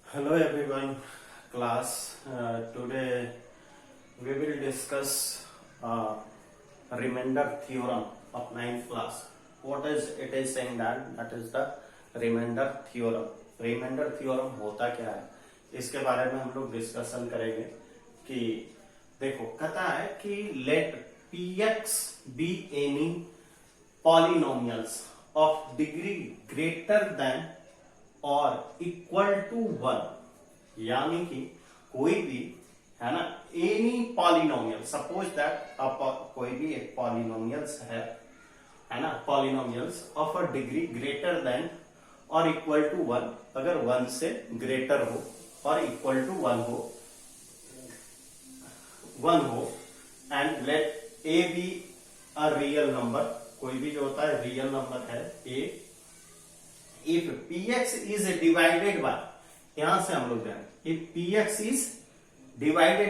Hello everyone, class. Today we will discuss remainder theorem of ninth class. What is it is saying that is the remainder theorem. Remainder theorem होता क्या है, इसके बारे में हम लोग डिस्कशन करेंगे। कि देखो कहता है कि let px be any polynomials of degree greater than और इक्वल टू 1, यानी कि कोई भी है ना एनी पॉलिनोमियल, सपोज दैट कोई भी एक पॉलिनोमियल्स है ना, polynomials of a degree greater than और इक्वल टू 1, अगर 1 से ग्रेटर हो और इक्वल टू 1 हो and let A be a real number, कोई भी जो होता है रियल नंबर है ए, if px is divided by, यहां से हम लोग जाएंगे, if px is divided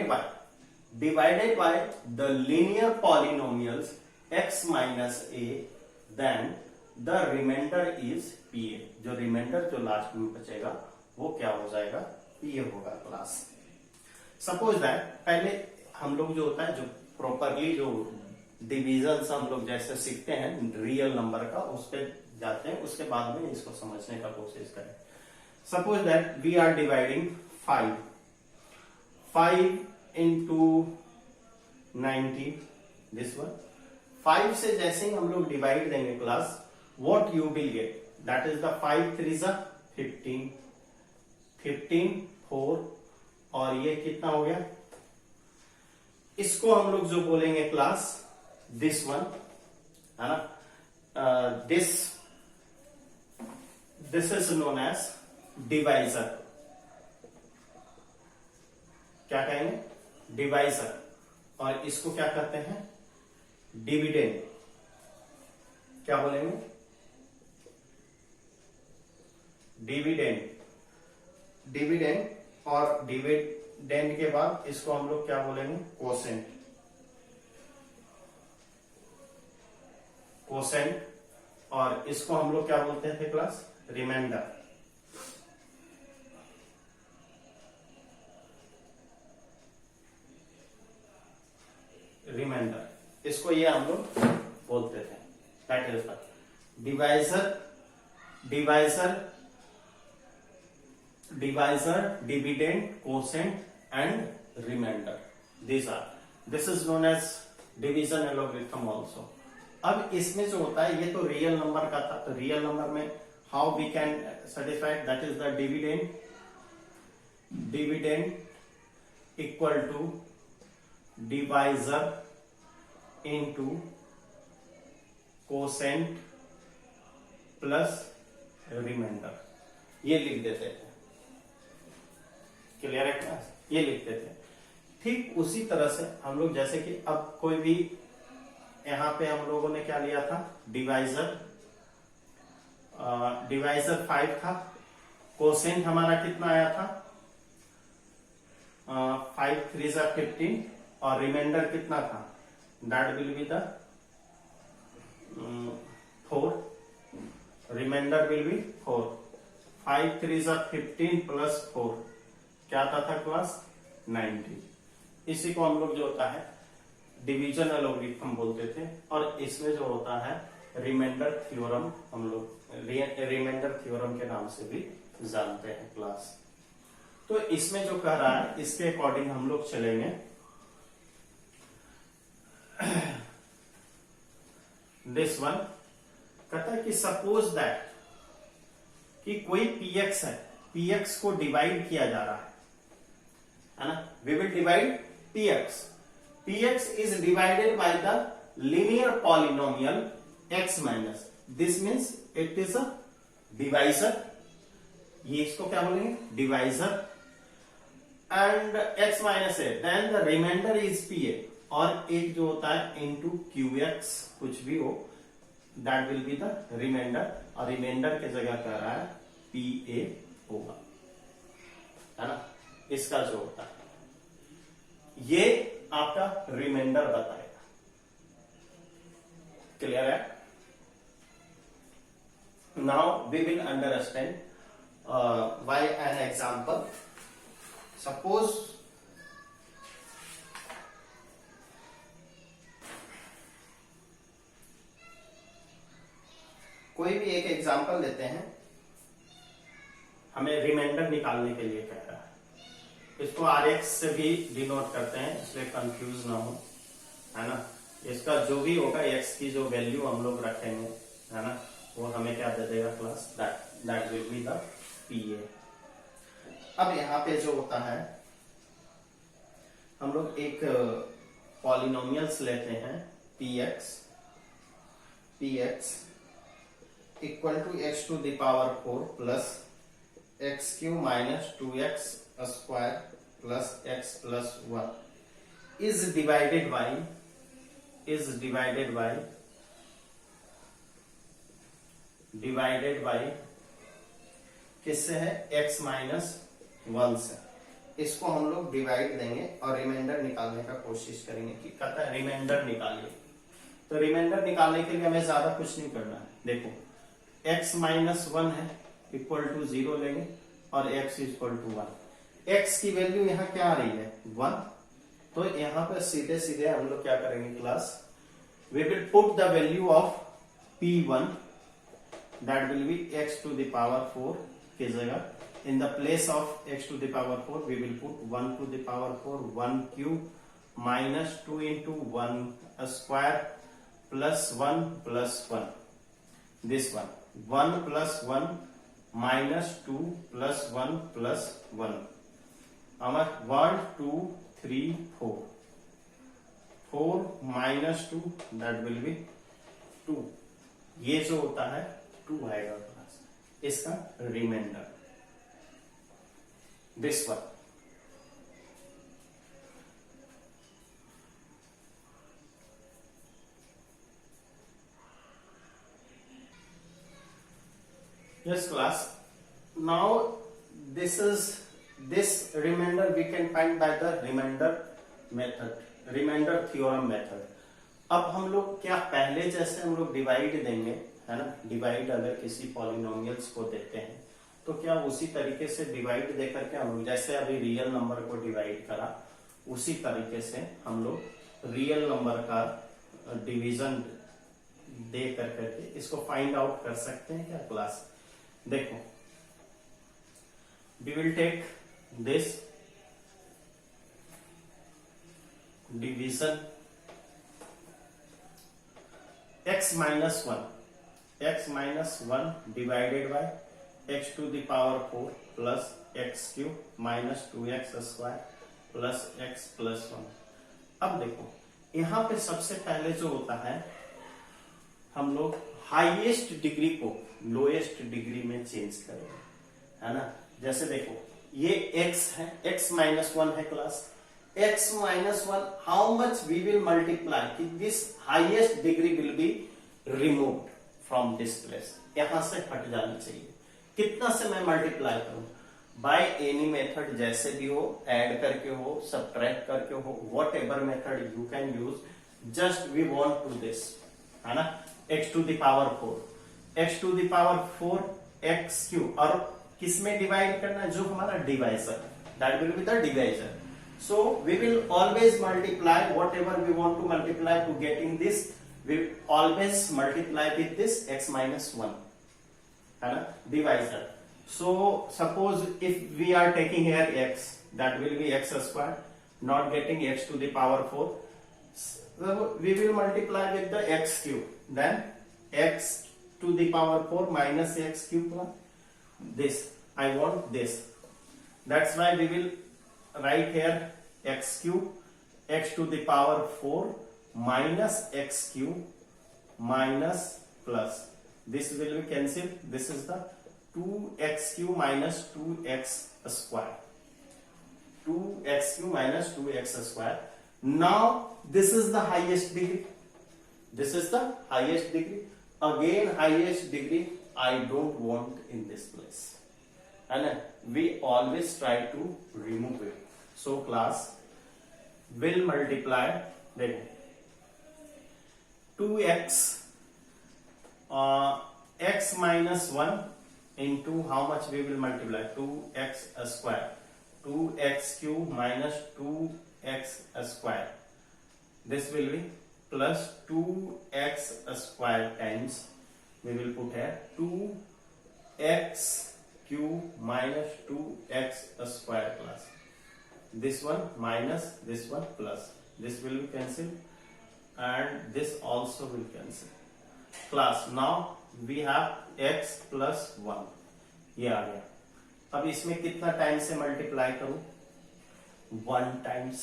by the linear polynomials x minus a, then the remainder is pa, जो रिमाइंडर जो लास्ट में बचेगा वो क्या हो जाएगा, pa होगा क्लास। सपोज दैट पहले हम लोग जो होता है, जो प्रॉपरली जो डिविजन हम लोग जैसे सीखते हैं रियल नंबर का, उस पर जाते हैं, उसके बाद में इसको समझने का कोशिश करें। Suppose that we are dividing 5 into 90, this one 5 से जैसे ही हम लोग डिवाइड देंगे class, what you will get, that is the 5 3 15 4, और ये कितना हो गया, इसको हम लोग जो बोलेंगे क्लास दिस वन है ना, this is known as divisor. क्या कहेंगे, डिवाइजर। और इसको क्या कहते हैं, डिविडेंड। क्या बोलेंगे, डिविडेंड। और डिविडेंड के बाद इसको हम लोग क्या बोलेंगे, कोसेंट। और इसको हम लोग क्या बोलते थे क्लास, रिमाइंडर। इसको ये हम लोग बोलते थे, that is the divisor, dividend, quotient and remainder. This is known as division algorithm also. अब इसमें जो होता है, ये तो रियल नंबर का था, तो रियल नंबर में how we can satisfy, that is the dividend equal to divisor into quotient plus remainder, ये लिख देते थे। क्लियर है क्लास, ये लिखते थे। ठीक उसी तरह से हम लोग जैसे कि अब कोई भी, यहां पे हम लोगों ने क्या लिया था, डिवाइजर 5 था, कोसेंट हमारा कितना आया था, 5 3 15, और रिमाइंडर कितना था, that will be the 4, remainder will be 4, 5 3 15 plus 4 क्या था क्लास, 90। इसी को हम लोग जो होता है डिवीजन एलोग्रिथम बोलते थे। और इसमें जो होता है रिमाइंडर थ्योरम, हम लोग रिमाइंडर थ्योरम के नाम से भी जानते हैं क्लास। तो इसमें जो कह रहा है, इसके अकॉर्डिंग हम लोग चलेंगे। दिस वन कहता है कि सपोज दैट कि कोई px है, px को डिवाइड किया जा रहा है ना, we will divide px is divided by the linear polynomial x minus, this means it is a divisor, ये इसको क्या बोलेंगे, divisor, and x minus a, then the remainder is pa, और एक जो होता है into qx, कुछ भी हो, that will be the remainder, और रिमाइंडर के जगह कह रहा है pa होगा, है ना। इसका जो होता है ये आपका रिमाइंडर बताएगा। क्लियर है, now we will understand by an example. Suppose कोई भी एक एग्जांपल लेते हैं, हमें रिमाइंडर निकालने के लिए कह रहा है, इसको RX से भी डिनोट करते हैं इसलिए कंफ्यूज ना हो, है ना। इसका जो भी होगा x की जो वैल्यू हम लोग रखेंगे, है ना, वो हमें क्या दे देगा class, that will be the PA। अब यहाँ पे जो होता है, हम लोग एक पॉलिनोमियल्स लेते हैं px equal to x to the power 4 plus x cube minus 2x square plus x plus 1 is divided by किससे है, x माइनस 1 से। इसको हम लोग डिवाइड देंगे और रिमाइंडर निकालने का कोशिश करेंगे कि कहता है रिमाइंडर निकालिए। तो रिमाइंडर निकालने के लिए हमें ज्यादा कुछ नहीं करना है। देखो x माइनस 1 है इक्वल टू 0 लेंगे और x इक्वल टू 1। x की वैल्यू यहाँ क्या आ रही है, 1। तो यहाँ पे सीधे सीधे हम लोग क्या करेंगे class, we will put the value of p1 that will be x to the power 4 की जगह, in the place of x to the power 4 we will put 1 to the power 4 1 cube minus 2 into 1 square plus 1 plus 1, this one 1 plus 1 minus 2 plus 1 plus 1, our 1 2 3 4 minus 2 that will be 2। ये जो होता है 2 आएगा class, इसका reminder this one। Yes class, now this remainder we can find by the remainder theorem method। अब हम लोग क्या पहले जैसे हम लोग डिवाइड देंगे, है ना, डिवाइड अगर किसी पॉलिनोमियल्स को देते हैं तो क्या उसी तरीके से डिवाइड देकर के हम लोग जैसे अभी रियल नंबर को डिवाइड करा, उसी तरीके से हम लोग रियल नंबर का डिवीजन दे करके इसको फाइंड आउट कर सकते हैं क्या क्लास। देखो we will take this division x minus 1 divided by x to the power 4 plus x cube minus 2x square plus x plus 1। अब देखो यहाँ पे सबसे पहले जो होता है, हम लोग हाईएस्ट डिग्री को लोएस्ट डिग्री में चेंज करेंगे, है ना। जैसे देखो ये x है, x माइनस 1 है class, x minus 1 how much we will multiply कि this highest degree will be removed from this place, यहां से हट जानी चाहिए। कितना से मैं मल्टीप्लाई करूं, बाय एनी मेथड, जैसे भी हो, ऐड करके हो, सब्ट्रैक्ट करके हो, whatever method you can use, just we want to this, है ना, x to the power 4 x cube, और किसमें डिवाइड करना है, जो हमारा divisor, that will be the divisor. So we will always multiply whatever we want to multiply to getting this, we always multiply with this x minus 1, है ना, divisor। So suppose if we are taking here x, that will be x square, not getting x to the power 4, so we will multiply with the x cube, then x to the power 4 minus x cube, this I want this, that's why we will write here x cube, x to the power 4 minus x cube minus plus, this will be cancelled, this is the 2x cube minus 2x square, 2x cube minus 2x square। Now this is the highest degree, this is the highest degree, again highest degree I don't want in this place, and we always try to remove it। So class will multiply, then 2x x minus 1 into how much we will multiply 2x square, 2x cube minus 2x square. This will be plus 2x square times we will put here 2x cube minus 2x square plus this one minus this one plus this will be cancelled and this also will cancel. Class now we have x plus 1 ये आ गया. अब इसमें कितना time से multiply करूं 1 times.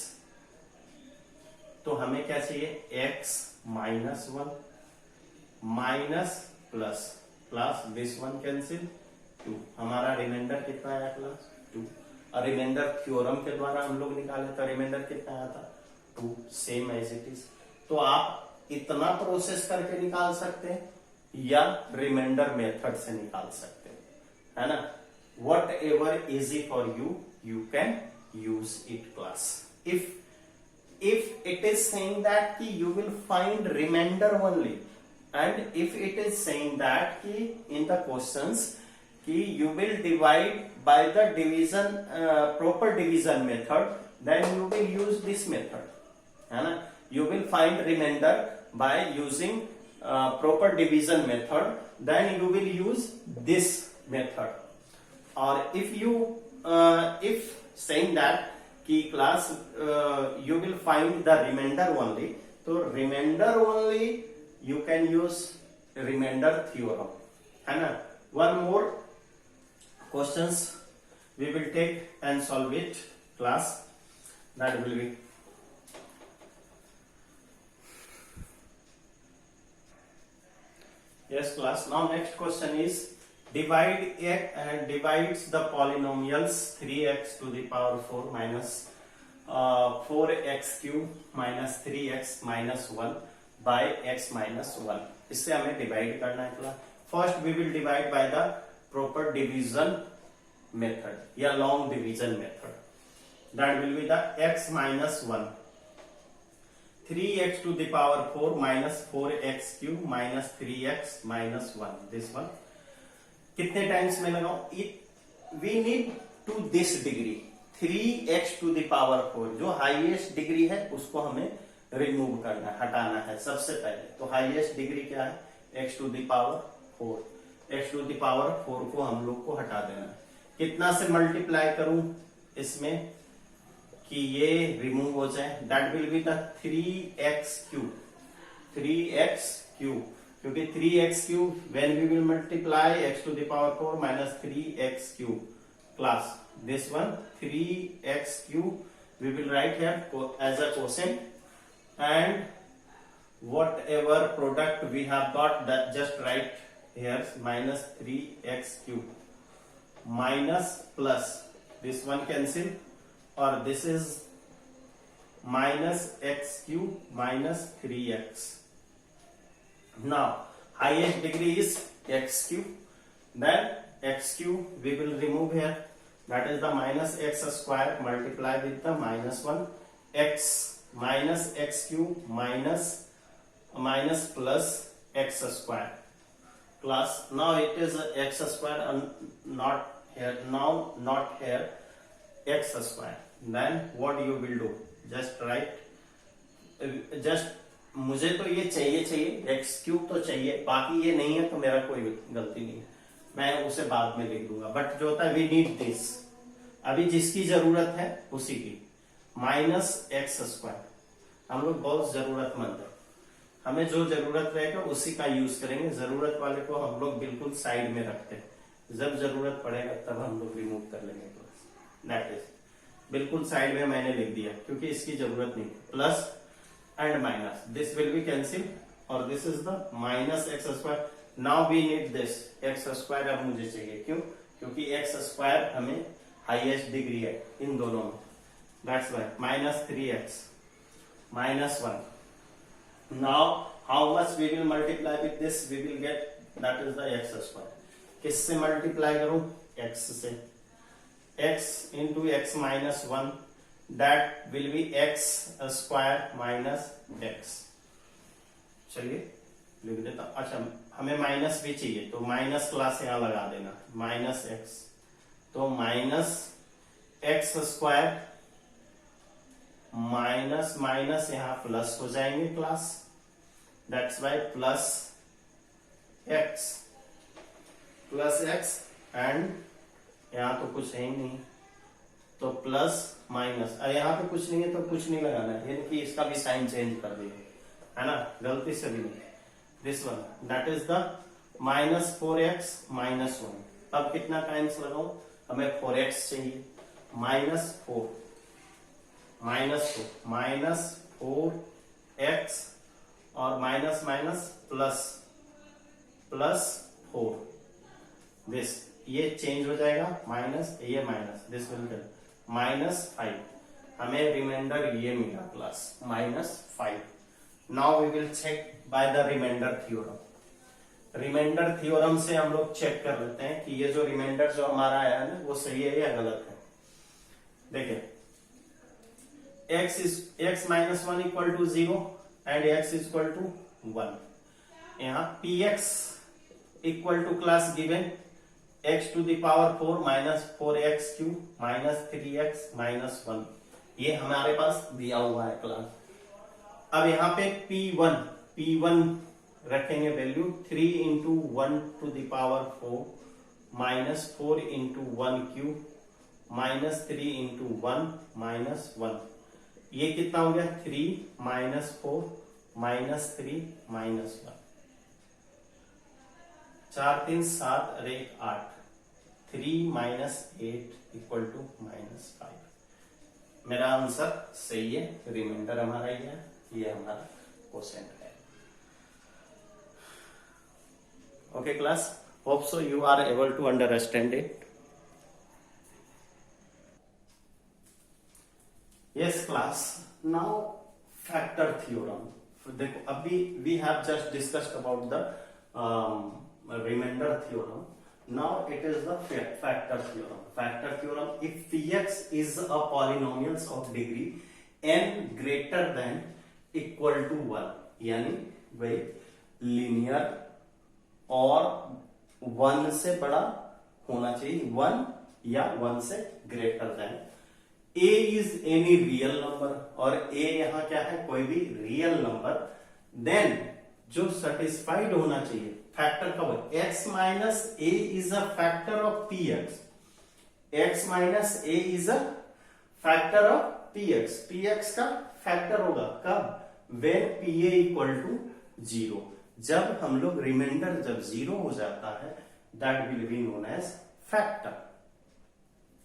तो हमें क्या चाहिए x minus 1 minus plus plus this one cancel 2. हमारा रिमाइंडर कितना आया प्लस 2. और रिमाइंडर थ्योरम के द्वारा हम लोग निकाले तो रिमाइंडर कितना आया था 2 सेम एज इट इज. तो आप इतना प्रोसेस करके निकाल सकते हैं या रिमाइंडर मेथड से निकाल सकते हैं, है ना. What ever easy for you you can use it class. if it is saying that ki you will find remainder only and if it is saying that ki in the questions ki you will divide by the division proper division method, then you will use this method, है ना. You will find remainder by using proper division method, then you will use this method. Or if you if saying that कि class you will find the remainder only, तो remainder only you can use remainder theorem, है ना. One more questions we will take and solve it class. That will be yes class. Now next question is divides the polynomials 3x to the power 4 minus 4x cube minus 3x minus 1 by x minus 1. इससे हमें divide करना है. First we will divide by the proper division method या long division method. That will be the x minus 1 3x to the power 4 minus 4x cube minus 3x minus 1. This one कितने times में लगाऊं. We need to this degree 3x to the power 4 जो highest degree है उसको हमें remove करना है, हटाना है सबसे पहले. तो हाईएस्ट डिग्री क्या है x to the power 4. x to the power 4 को हम लोग को हटा देना है. कितना से मल्टीप्लाई करूं इसमें कि ये रिमूव हो जाए. That will be the 3x cube 3x cube क्योंकि 3x cube when we will multiply x to the power 4 minus 3x cube class this one 3x cube we will write here as a quotient and whatever product we have got that just write here minus 3x cube minus plus this one cancel और this is minus x cube minus 3x. Now highest degree is x cube, then x cube we will remove here, that is the minus x square multiply with the minus 1 x minus x cube minus plus x square class. Now it is x square and not here, now not here x square. Then what you will do, just write just मुझे तो ये चाहिए x cube तो चाहिए, बाकी ये नहीं है तो मेरा कोई गलती नहीं है, मैं उसे बाद में लिख दूंगा. बट जो होता है वी नीड दिस, अभी जिसकी जरूरत है उसी की माइनस एक्स स्क्वायर हम लोग बहुत जरूरतमंद है, हमें जो जरूरत रहेगा उसी का यूज करेंगे. जरूरत वाले को हम लोग बिल्कुल साइड में रखते हैं, जब जरूरत पड़ेगा तब हम लोग रिमूव कर लेंगे. दैट इज बिल्कुल साइड में मैंने लिख दिया क्योंकि इसकी जरूरत नहीं. Plus and minus this will be cancelled और this is the minus x square. now we need this x square अब मुझे चाहिए. क्यों? क्योंकि x square हमें हाईएस्ट डिग्री है इन दोनों में. that's why minus 3x minus 1. now how much we will multiply with this we will get that is the x square. किससे मल्टीप्लाई करूं x से. x into x minus 1 that will be x square minus x. चलिए लिख देता. अच्छा हमें minus भी चाहिए, तो माइनस क्लास यहां लगा देना, माइनस एक्स, तो minus x square minus minus यहां प्लस हो जाएंगे class, that's why plus x and यहां तो कुछ है ही नहीं, तो प्लस माइनस, यहां पे कुछ नहीं है तो कुछ नहीं लगाना है, यानी कि इसका भी साइन चेंज कर देंगे, है ना, गलती से भी नहीं, this one that is the minus 4x minus 1। अब कितना टाइम्स लगाओ, हमें 4x चाहिए, माइनस 4 माइनस 4x और माइनस माइनस प्लस 4, दिस ये चेंज हो जाएगा, माइनस ये माइनस, दिस विल गेट -5, हमें रिमाइंडर ये मिला plus -5। Now we will check by the remainder theorem. Remainder theorem से हम लोग चेक कर लेते हैं कि ये जो रिमाइंडर जो हमारा आया है ना वो सही है या गलत है। देखिए x minus 1 equal to 0 and x equal to 1, यहाँ px equal to class given x to the power 4 minus 4x cube minus 3x minus 1, ये हमारे पास दिया हुआ है क्लास। अब यहाँ पे p1 रखेंगे value 3 into 1 to the power 4 minus 4 into 1 cube minus 3 into 1 minus 1, ये कितना हो गया 3 माइनस 4 माइनस 3 माइनस 1, 4 3 7 और 1 8, 3 माइनस 8 इक्वल टू -5। मेरा आंसर सही है, रिमाइंडर हमारा ये हमारा क्वेश्चन है। Okay class, hope so you are able to understand it. Yes class, now factor theorem. देखो अभी we have just discussed about the remainder theorem. Now it is the factor theorem. Factor theorem, if px is a polynomial of degree n greater than equal to 1, यानी वही linear और 1 से बड़ा होना चाहिए, 1 या 1 से greater than, a is any real number और a यहां क्या है, कोई भी रियल नंबर, देन जो सेटिस्फाइड होना चाहिए फैक्टर कब, x minus A is a factor of px, x minus A is a factor of px का फैक्टर होगा कब, वेन pa इक्वल टू 0, जब हम लोग रिमाइंडर जब 0 हो जाता है that will be known age factor,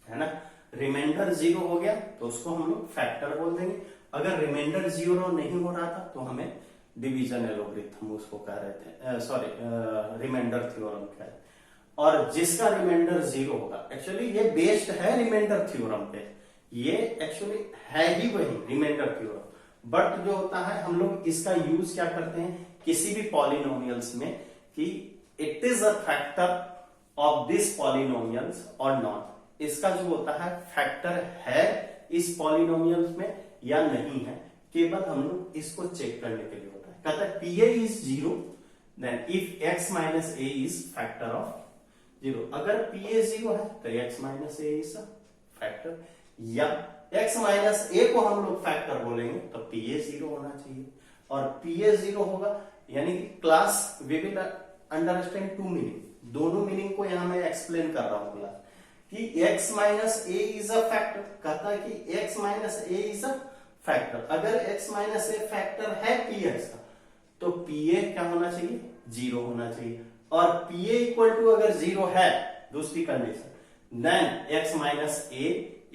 है ना। रिमाइंडर 0 हो गया तो उसको हम लोग फैक्टर बोल देंगे, अगर रिमाइंडर 0 नहीं हो रहा था तो हमें डिवीजन एलोग्रिथम उसको कह रहे थे, सॉरी रिमाइंडर थ्योरम कह रहे, और जिसका रिमाइंडर 0 होगा, एक्चुअली ये बेस्ड है रिमाइंडर थ्योरम पे, ये एक्चुअली है ही वही रिमाइंडर थ्योरम, बट जो होता है हम लोग इसका यूज क्या करते हैं किसी भी पॉलिनोमियल्स में कि it is a factor of this polynomials और नॉट, इसका जो होता है फैक्टर है इस पॉलिनोमियल्स में या नहीं है, केवल हम लोग इसको चेक करने के लिए होता है। कहता है pa is 0 then if x minus a is factor of 0, अगर pa 0 है तो x minus a is a factor, या x minus a को हम लोग फैक्टर बोलेंगे तो pa 0 होना चाहिए, और pa 0 होगा यानी कि class we will understand to meaning, दोनों मीनिंग को यहां मैं एक्सप्लेन कर रहा हूं क्लास, कि x minus a is a factor, कहता है कि x minus a is a factor, अगर x माइनस ए फैक्टर है px का तो pa क्या होना चाहिए 0 होना चाहिए, और pa इक्वल टू अगर 0 है दूसरी condition, then x minus a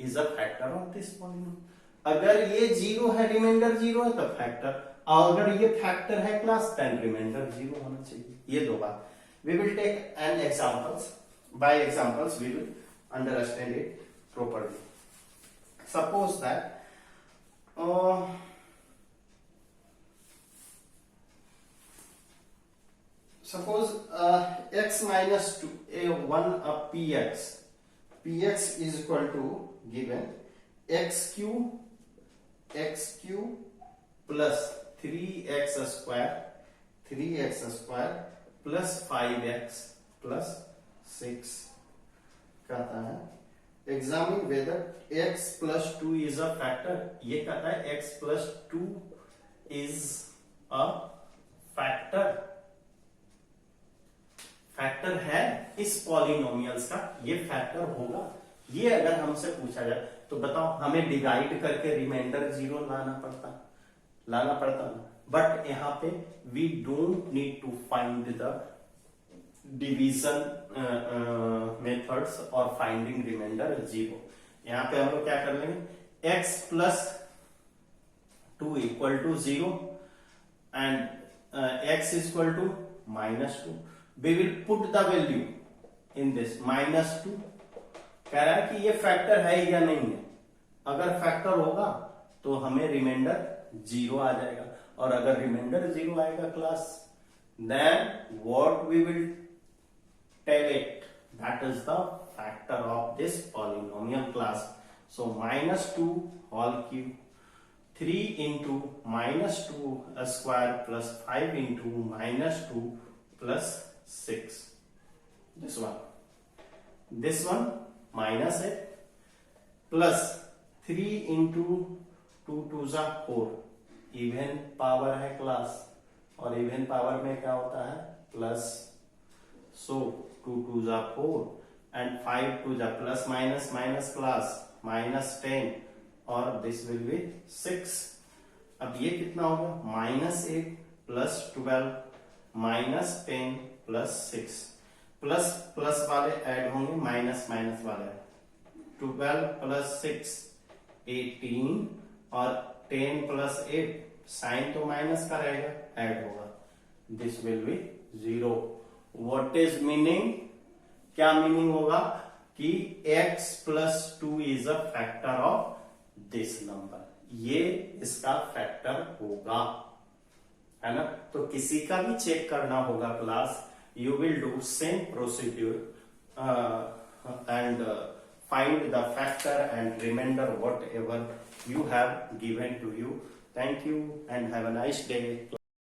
is a factor of this polynomial, अगर ये 0 है रिमाइंडर 0 है तो फैक्टर, और अगर ये फैक्टर है क्लास देन रिमाइंडर 0 होना चाहिए, ये दो बात। We will take an examples, by examples we will understand it properly. Suppose that suppose x minus 2 a1 of px is equal to given x cube plus 3x square plus 5x plus 6 कहता है examine whether x plus 2 is a factor. ये कहता है x plus 2 is a factor. Factor है इस polynomials का, ये factor होगा। ये अगर हमसे पूछा जाए तो बताओ, हमें डिवाइड करके रिमाइंडर 0 लाना पड़ता ना, बट यहां पे we don't need to find the division methods और फाइंडिंग रिमाइंडर 0। यहां पे हम लोग क्या कर लेंगे, x plus 2 equal to 0 and x equal to -2। We will put the value in this -2। कह रहा है कि ये फैक्टर है या नहीं है। अगर फैक्टर होगा तो हमें रिमाइंडर 0 आ जाएगा, और अगर रिमाइंडर 0 आएगा class, then what we will tell it, that is the factor of this polynomial class. So -2 whole cube, 3 into -2 square plus 5 into -2 plus 6. This one minus it plus 3 into 2 2s are 4। Even power है class, और even power में क्या होता है plus. So 2 2s are 4 and 5 2s are plus minus class -10, और this will be 6। अब ये कितना होगा, -8 प्लस 12 -10 प्लस 6। प्लस प्लस वाले ऐड होंगे, माइनस माइनस वाले। 12 प्लस 6 18, और 10 प्लस 8 साइन तो माइनस का रहेगा, ऐड होगा। This will be 0। What is meaning, क्या मीनिंग होगा कि x plus 2 is a factor of this number. ये इसका फैक्टर होगा, है ना। तो किसी का भी चेक करना होगा class, you will do same procedure and find the factor and remainder whatever you have given to you. Thank you and have a nice day.